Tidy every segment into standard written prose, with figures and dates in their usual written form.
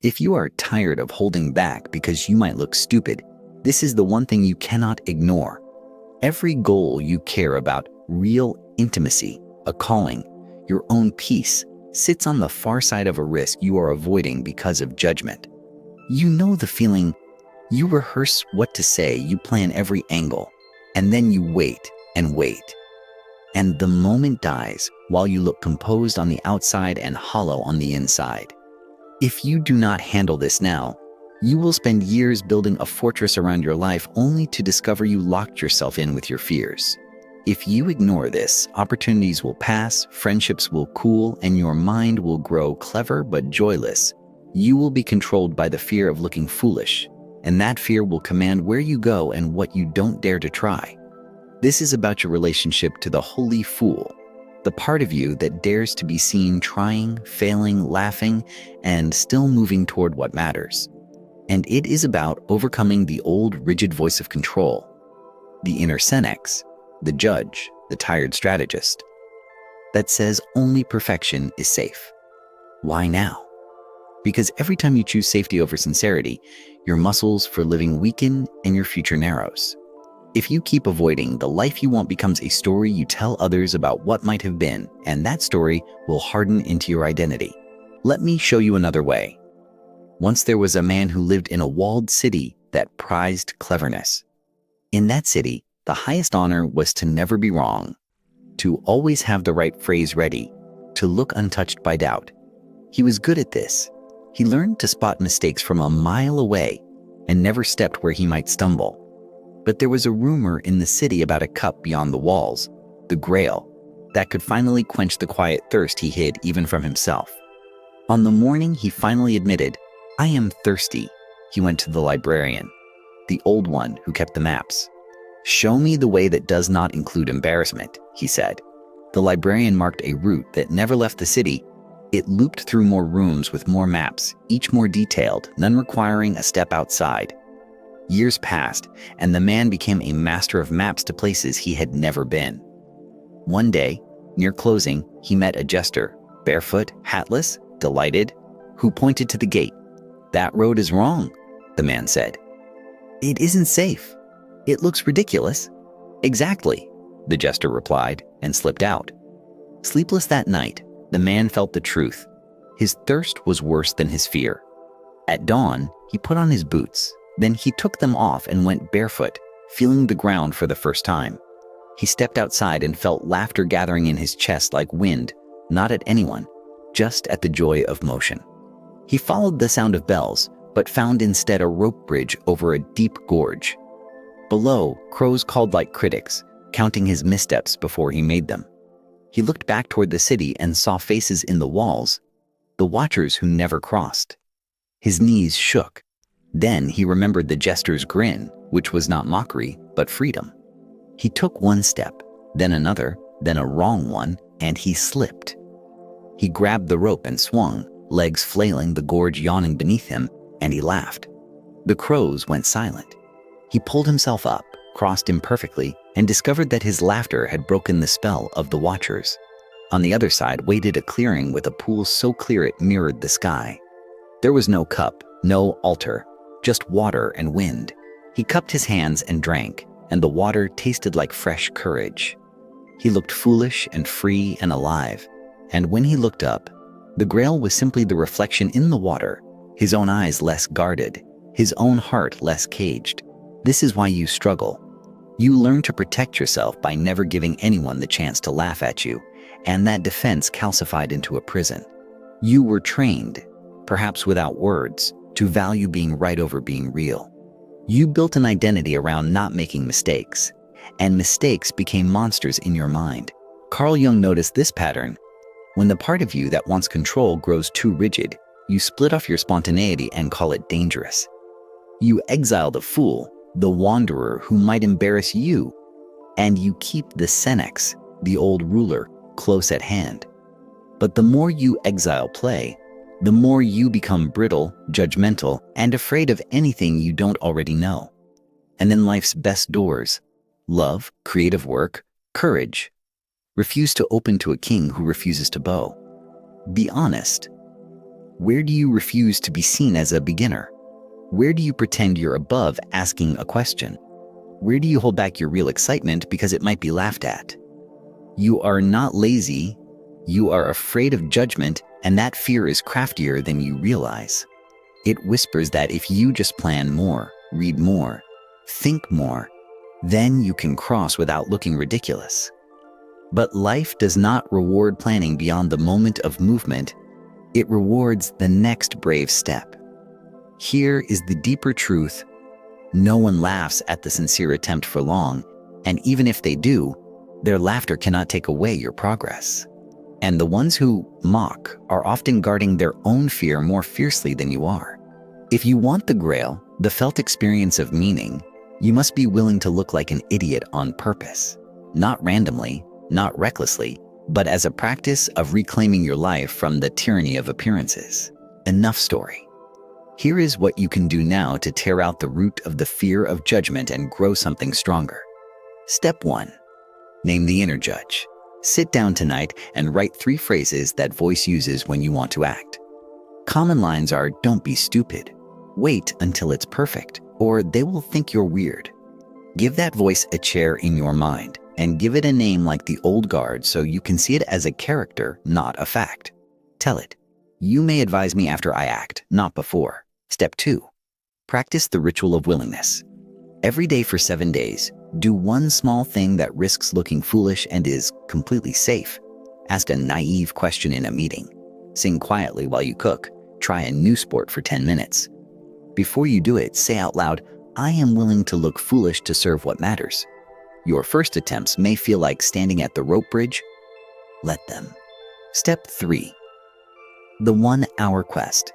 If you are tired of holding back because you might look stupid, this is the one thing you cannot ignore. Every goal you care about, real intimacy, a calling, your own peace, sits on the far side of a risk you are avoiding because of judgment. You know the feeling. You rehearse what to say, you plan every angle, and then you wait and wait. And the moment dies while you look composed on the outside and hollow on the inside. If you do not handle this now, you will spend years building a fortress around your life only to discover you locked yourself in with your fears. If you ignore this, opportunities will pass, friendships will cool, and your mind will grow clever but joyless. You will be controlled by the fear of looking foolish, and that fear will command where you go and what you don't dare to try. This is about your relationship to the holy fool, the part of you that dares to be seen trying, failing, laughing, and still moving toward what matters. And it is about overcoming the old rigid voice of control, the inner Senex, the judge, the tired strategist, that says only perfection is safe. Why now? Because every time you choose safety over sincerity, your muscles for living weaken and your future narrows. If you keep avoiding, the life you want becomes a story you tell others about what might have been, and that story will harden into your identity. Let me show you another way. Once there was a man who lived in a walled city that prized cleverness. In that city, the highest honor was to never be wrong, to always have the right phrase ready, to look untouched by doubt. He was good at this. He learned to spot mistakes from a mile away and never stepped where he might stumble. But there was a rumor in the city about a cup beyond the walls, the Grail, that could finally quench the quiet thirst he hid even from himself. On the morning he finally admitted, "I am thirsty," he went to the librarian, the old one who kept the maps. "Show me the way that does not include embarrassment," he said. The librarian marked a route that never left the city. It looped through more rooms with more maps, each more detailed, none requiring a step outside. Years passed, and the man became a master of maps to places he had never been. One day, near closing, he met a jester, barefoot, hatless, delighted, who pointed to the gate. "That road is wrong," the man said. "It isn't safe. It looks ridiculous." "Exactly," the jester replied, and slipped out. Sleepless that night, the man felt the truth. His thirst was worse than his fear. At dawn, he put on his boots. Then he took them off and went barefoot, feeling the ground for the first time. He stepped outside and felt laughter gathering in his chest like wind, not at anyone, just at the joy of motion. He followed the sound of bells, but found instead a rope bridge over a deep gorge. Below, crows called like critics, counting his missteps before he made them. He looked back toward the city and saw faces in the walls, the watchers who never crossed. His knees shook. Then he remembered the jester's grin, which was not mockery, but freedom. He took one step, then another, then a wrong one, and he slipped. He grabbed the rope and swung, legs flailing, the gorge yawning beneath him, and he laughed. The crows went silent. He pulled himself up, crossed imperfectly, and discovered that his laughter had broken the spell of the watchers. On the other side waited a clearing with a pool so clear it mirrored the sky. There was no cup, no altar, just water and wind. He cupped his hands and drank, and the water tasted like fresh courage. He looked foolish and free and alive, and when he looked up, the Grail was simply the reflection in the water, his own eyes less guarded, his own heart less caged. This is why you struggle. You learn to protect yourself by never giving anyone the chance to laugh at you, and that defense calcified into a prison. You were trained, perhaps without words, to value being right over being real. You built an identity around not making mistakes, and mistakes became monsters in your mind. Carl Jung noticed this pattern. When the part of you that wants control grows too rigid, you split off your spontaneity and call it dangerous. You exile the fool, the wanderer who might embarrass you, and you keep the Senex, the old ruler, close at hand. But the more you exile play, the more you become brittle, judgmental, and afraid of anything you don't already know. And then life's best doors, love, creative work, courage, refuse to open to a king who refuses to bow. Be honest. Where do you refuse to be seen as a beginner? Where do you pretend you're above asking a question? Where do you hold back your real excitement because it might be laughed at? You are not lazy. You are afraid of judgment, and that fear is craftier than you realize. It whispers that if you just plan more, read more, think more, then you can cross without looking ridiculous. But life does not reward planning beyond the moment of movement. It rewards the next brave step. Here is the deeper truth. No one laughs at the sincere attempt for long, and even if they do, their laughter cannot take away your progress. And the ones who mock are often guarding their own fear more fiercely than you are. If you want the grail, the felt experience of meaning, you must be willing to look like an idiot on purpose. Not randomly, not recklessly, but as a practice of reclaiming your life from the tyranny of appearances. Enough story. Here is what you can do now to tear out the root of the fear of judgment and grow something stronger. Step 1. Name the inner judge. Sit down tonight and write 3 phrases that voice uses when you want to act. Common lines are, "Don't be stupid," "Wait until it's perfect," or "They will think you're weird." Give that voice a chair in your mind and give it a name like the old guard so you can see it as a character, not a fact. Tell it, "You may advise me after I act, not before." Step 2. Practice the ritual of willingness. Every day for 7 days, do one small thing that risks looking foolish and is completely safe. Ask a naive question in a meeting. Sing quietly while you cook. Try a new sport for 10 minutes. Before you do it, say out loud, "I am willing to look foolish to serve what matters." Your first attempts may feel like standing at the rope bridge. Let them. Step 3. The 1-hour quest.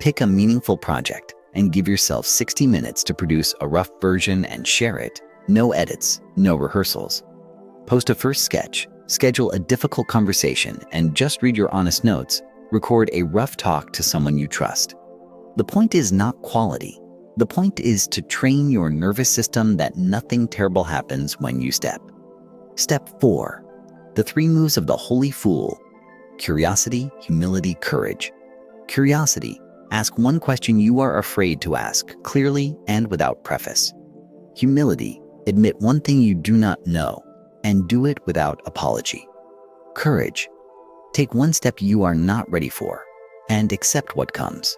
Pick a meaningful project and give yourself 60 minutes to produce a rough version and share it. No edits, no rehearsals. Post a first sketch, schedule a difficult conversation, and just read your honest notes. Record a rough talk to someone you trust. The point is not quality. The point is to train your nervous system that nothing terrible happens when you step. Step 4. The 3 moves of the holy fool. Curiosity, humility, courage. Curiosity. Ask one question you are afraid to ask, clearly and without preface. Humility. Admit one thing you do not know, and do it without apology. Courage. Take one step you are not ready for, and accept what comes.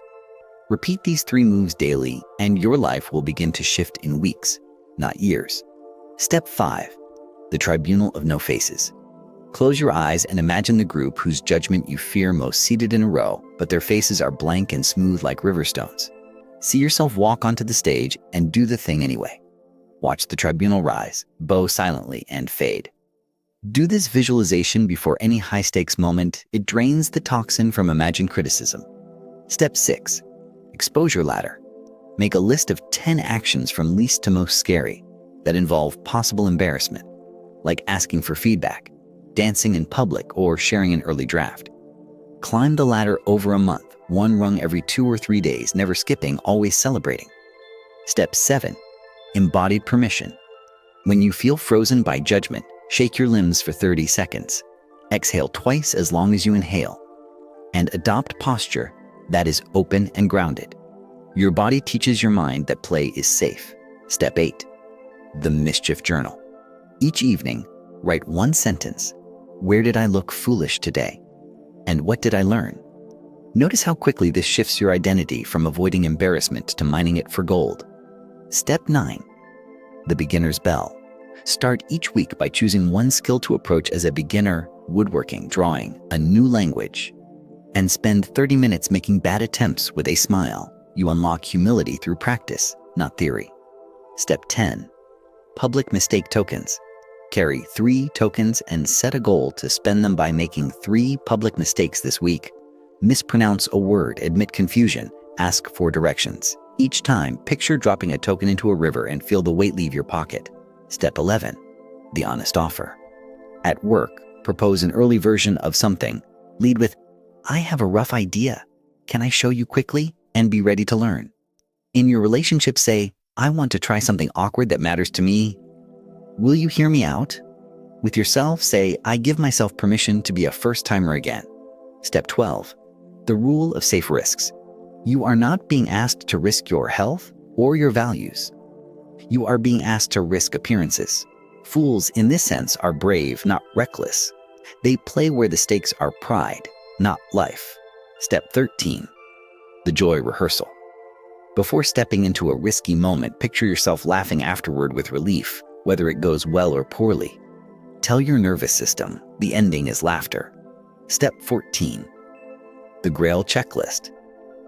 Repeat these 3 moves daily, and your life will begin to shift in weeks, not years. Step 5. The tribunal of no faces. Close your eyes and imagine the group whose judgment you fear most seated in a row, but their faces are blank and smooth like river stones. See yourself walk onto the stage and do the thing anyway. Watch the tribunal rise, bow silently, and fade. Do this visualization before any high-stakes moment. It drains the toxin from imagined criticism. Step 6. Exposure ladder. Make a list of 10 actions from least to most scary that involve possible embarrassment, like asking for feedback, dancing in public, or sharing an early draft. Climb the ladder over a month, 1 rung every 2 or 3 days, never skipping, always celebrating. Step 7. Embodied permission. When you feel frozen by judgment, shake your limbs for 30 seconds. Exhale twice as long as you inhale. And adopt posture that is open and grounded. Your body teaches your mind that play is safe. Step 8. The mischief journal. Each evening, write 1 sentence. Where did I look foolish today? And what did I learn? Notice how quickly this shifts your identity from avoiding embarrassment to mining it for gold. Step 9. The beginner's bell. Start each week by choosing 1 skill to approach as a beginner: woodworking, drawing, a new language. And spend 30 minutes making bad attempts with a smile. You unlock humility through practice, not theory. Step 10. Public mistake tokens. Carry 3 tokens and set a goal to spend them by making 3 public mistakes this week. Mispronounce a word, admit confusion, ask for directions. Each time, picture dropping a token into a river and feel the weight leave your pocket. Step 11. The honest offer. At work, propose an early version of something. Lead with, "I have a rough idea. Can I show you quickly?" and be ready to learn. In your relationship, say, "I want to try something awkward that matters to me. Will you hear me out?" With yourself, say, "I give myself permission to be a first-timer again." Step 12. The rule of safe risks. You are not being asked to risk your health or your values. You are being asked to risk appearances. Fools in this sense are brave, not reckless. They play where the stakes are pride, not life. Step 13. The joy rehearsal. Before stepping into a risky moment, picture yourself laughing afterward with relief, whether it goes well or poorly. Tell your nervous system the ending is laughter. Step 14. The Grail checklist.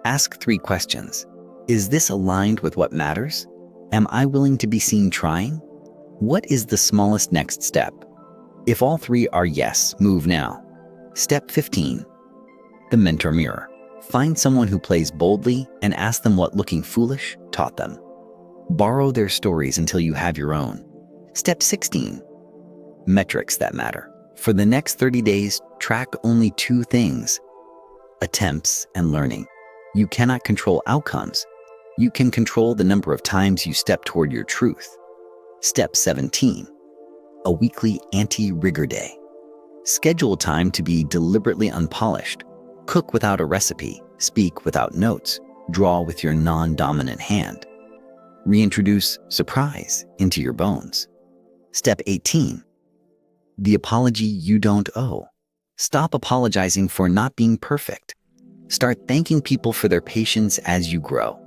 Ask 3 questions. Is this aligned with what matters? Am I willing to be seen trying? What is the smallest next step? If all 3 are yes, move now. Step 15. The mentor mirror. Find someone who plays boldly and ask them what looking foolish taught them. Borrow their stories until you have your own. Step 16. Metrics that matter. For the next 30 days, track only 2 things: attempts and learning. You cannot control outcomes. You can control the number of times you step toward your truth. Step 17. A weekly anti-rigor day. Schedule time to be deliberately unpolished. Cook without a recipe, speak without notes, draw with your non-dominant hand. Reintroduce surprise into your bones. Step 18. The apology you don't owe. Stop apologizing for not being perfect. Start thanking people for their patience as you grow.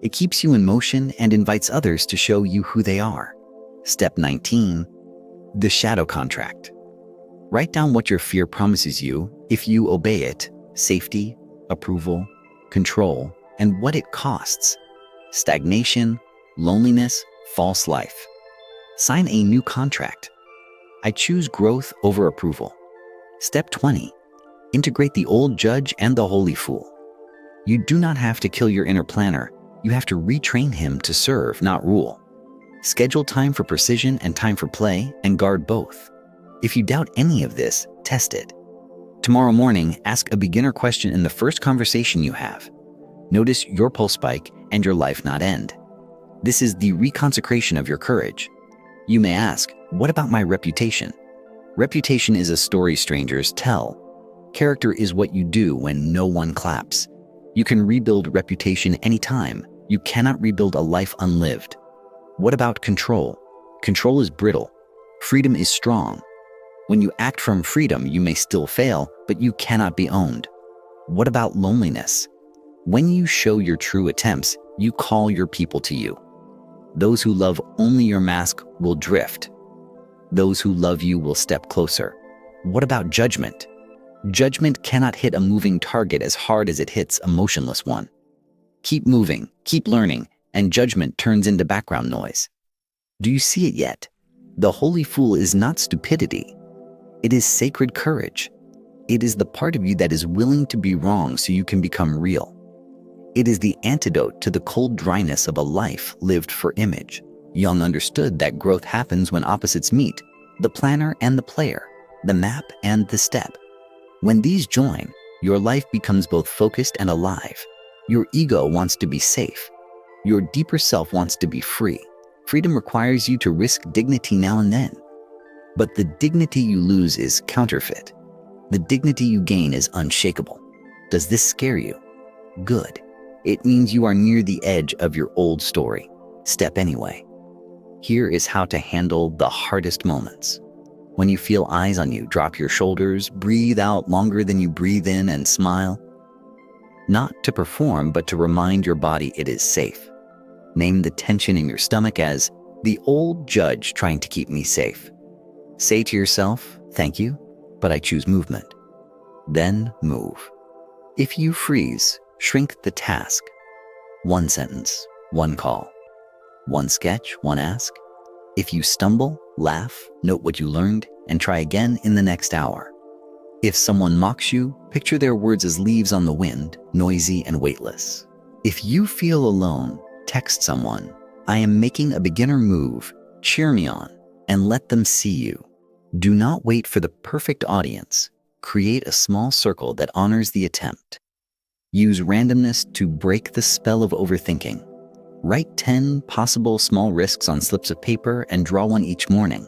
It keeps you in motion and invites others to show you who they are. Step 19. The shadow contract. Write down what your fear promises you if you obey it: safety, approval, control, and what it costs: stagnation, loneliness, false life. Sign a new contract. I choose growth over approval. Step 20. Integrate the old judge and the holy fool. You do not have to kill your inner planner. You have to retrain him to serve, not rule. Schedule time for precision and time for play, and guard both. If you doubt any of this, test it. Tomorrow morning, ask a beginner question in the first conversation you have. Notice your pulse spike and your life not end. This is the reconsecration of your courage. You may ask, what about my reputation? Reputation is a story strangers tell. Character is what you do when no one claps. You can rebuild reputation anytime. You cannot rebuild a life unlived. What about control? Control is brittle. Freedom is strong. When you act from freedom, you may still fail, but you cannot be owned. What about loneliness? When you show your true attempts, you call your people to you. Those who love only your mask will drift. Those who love you will step closer. What about judgment? Judgment cannot hit a moving target as hard as it hits a motionless one. Keep moving, keep learning, and judgment turns into background noise. Do you see it yet? The holy fool is not stupidity. It is sacred courage. It is the part of you that is willing to be wrong so you can become real. It is the antidote to the cold dryness of a life lived for image. Jung understood that growth happens when opposites meet, the planner and the player, the map and the step. When these join, your life becomes both focused and alive. Your ego wants to be safe. Your deeper self wants to be free. Freedom requires you to risk dignity now and then. But the dignity you lose is counterfeit. The dignity you gain is unshakable. Does this scare you? Good. It means you are near the edge of your old story. Step anyway. Here is how to handle the hardest moments. When you feel eyes on you, drop your shoulders, breathe out longer than you breathe in, and smile. Not to perform, but to remind your body it is safe. Name the tension in your stomach as the old judge trying to keep me safe. Say to yourself, thank you, but I choose movement. Then move. If you freeze, shrink the task. 1 sentence, 1 call. 1 sketch, 1 ask. If you stumble, laugh, note what you learned, and try again in the next hour. If someone mocks you, picture their words as leaves on the wind, noisy and weightless. If you feel alone, text someone, I am making a beginner move, cheer me on, and let them see you. Do not wait for the perfect audience. Create a small circle that honors the attempt. Use randomness to break the spell of overthinking. Write 10 possible small risks on slips of paper and draw one each morning.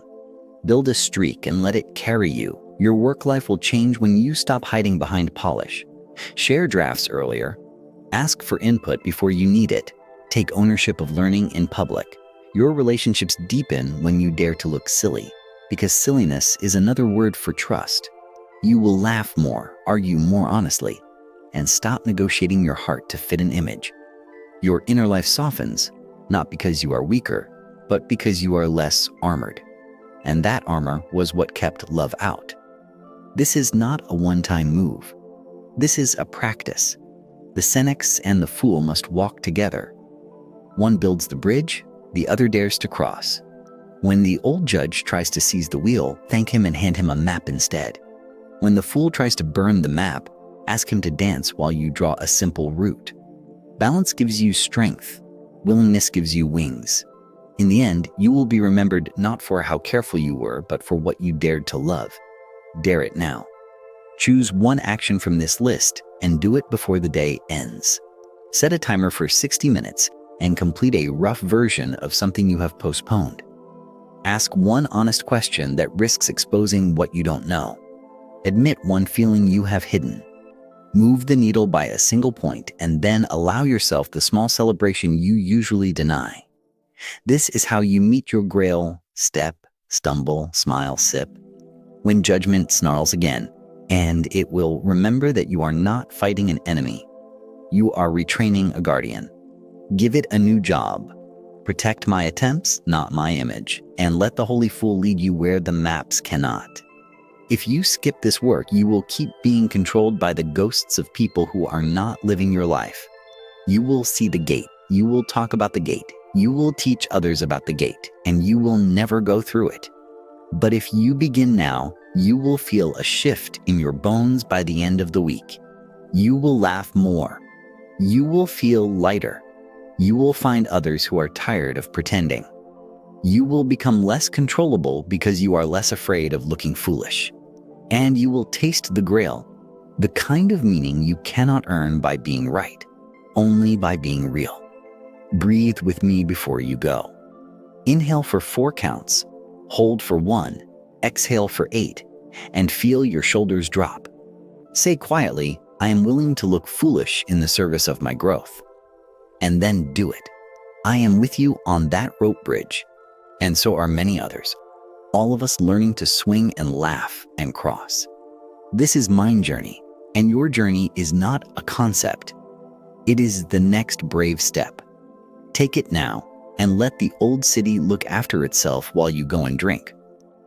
Build a streak and let it carry you. Your work life will change when you stop hiding behind polish. Share drafts earlier. Ask for input before you need it. Take ownership of learning in public. Your relationships deepen when you dare to look silly, because silliness is another word for trust. You will laugh more, argue more honestly, and stop negotiating your heart to fit an image. Your inner life softens, not because you are weaker, but because you are less armored. And that armor was what kept love out. This is not a one-time move. This is a practice. The Senex and the fool must walk together. One builds the bridge, the other dares to cross. When the old judge tries to seize the wheel, thank him and hand him a map instead. When the fool tries to burn the map, ask him to dance while you draw a simple route. Balance gives you strength. Willingness gives you wings. In the end, you will be remembered not for how careful you were, but for what you dared to love. Dare it now. Choose one action from this list and do it before the day ends. Set a timer for 60 minutes and complete a rough version of something you have postponed. Ask one honest question that risks exposing what you don't know. Admit one feeling you have hidden. Move the needle by a single point and then allow yourself the small celebration you usually deny. This is how you meet your grail: step, stumble, smile, sip. When judgment snarls again, and it will remember that you are not fighting an enemy. You are retraining a guardian. Give it a new job. Protect my attempts, not my image, and let the holy fool lead you where the maps cannot. If you skip this work, you will keep being controlled by the ghosts of people who are not living your life. You will see the gate. You will talk about the gate. You will teach others about the gate, and you will never go through it. But if you begin now, you will feel a shift in your bones by the end of the week. You will laugh more. You will feel lighter. You will find others who are tired of pretending. You will become less controllable because you are less afraid of looking foolish. And you will taste the grail, the kind of meaning you cannot earn by being right, only by being real. Breathe with me before you go. Inhale for 4 counts, hold for 1, exhale for 8, and feel your shoulders drop. Say quietly, I am willing to look foolish in the service of my growth. And then do it. I am with you on that rope bridge, and so are many others. All of us learning to swing and laugh and cross. This is my journey, and your journey is not a concept. It is the next brave step. Take it now, and let the old city look after itself while you go and drink.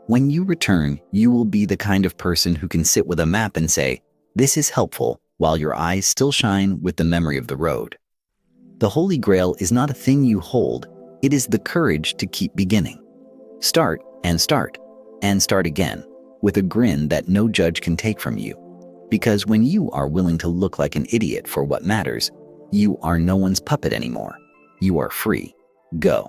When you return, you will be the kind of person who can sit with a map and say, "This is helpful," while your eyes still shine with the memory of the road. The Holy Grail is not a thing you hold, it is the courage to keep beginning. Start and start and start again, with a grin that no judge can take from you. Because when you are willing to look like an idiot for what matters, you are no one's puppet anymore. You are free. Go.